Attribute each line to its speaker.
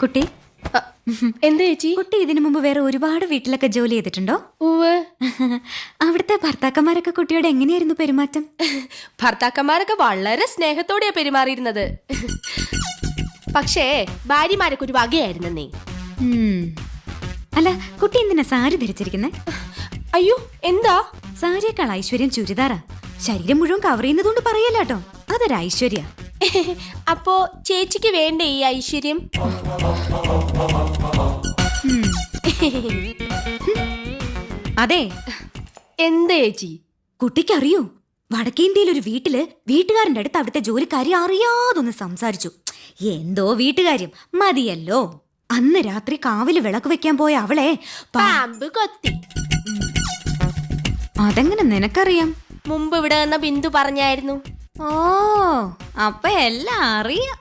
Speaker 1: കുട്ടി
Speaker 2: എന്താ ചേച്ചി?
Speaker 1: കുട്ടി ഇതിനു മുമ്പ് വേറെ ഒരുപാട് വീട്ടിലൊക്കെ ജോലി ചെയ്തിട്ടുണ്ടോ?
Speaker 2: ഉവ്.
Speaker 1: അവിടുത്തെ ഭർത്താക്കന്മാരൊക്കെ കുട്ടിയോട് എങ്ങനെയായിരുന്നു പെരുമാറ്റം?
Speaker 2: ഭർത്താക്കന്മാരൊക്കെ വളരെ സ്നേഹത്തോടെയാ പെരുമാറിയിരുന്നത്. പക്ഷേ ഭാര്യമാരൊക്കെ ഒരു വകയായിരുന്നേ.
Speaker 1: അല്ല, കുട്ടി എന്തിനാ സാരി ധരിച്ചിരിക്കുന്നേ?
Speaker 2: അയ്യോ, എന്താ?
Speaker 1: സാരിയേക്കാൾ ഐശ്വര്യം ചുരിദാറാ. ശരീരം മുഴുവൻ കവർ ചെയ്യുന്നതുകൊണ്ട് പറയല്ലോ, അതൊരു ഐശ്വര്യ.
Speaker 2: അപ്പോ ചേച്ചിക്ക് വേണ്ടേ ഈ ഐശ്വര്യം?
Speaker 1: അതെ.
Speaker 2: എന്താ ചേച്ചി?
Speaker 1: കുട്ടിക്കറിയോ, വടക്കേന്ത്യയിൽ ഒരു വീട്ടില് വീട്ടുകാരന്റെ അടുത്ത് അവിടുത്തെ ജോലിക്കാരി അറിയാതൊന്ന് സംസാരിച്ചു. എന്തോ വീട്ടുകാര്യം മതിയല്ലോ. അന്ന് രാത്രി കാവില് വിളക്ക് വെക്കാൻ പോയ അവളെ
Speaker 2: പാമ്പ് കൊത്തി.
Speaker 1: അതെങ്ങനെ നിനക്കറിയാം?
Speaker 2: മുമ്പ് ഇവിടെ വന്ന ബിന്ദു പറഞ്ഞായിരുന്നു.
Speaker 1: ഓ, അപ്പൊ എല്ലാം അറിയാം.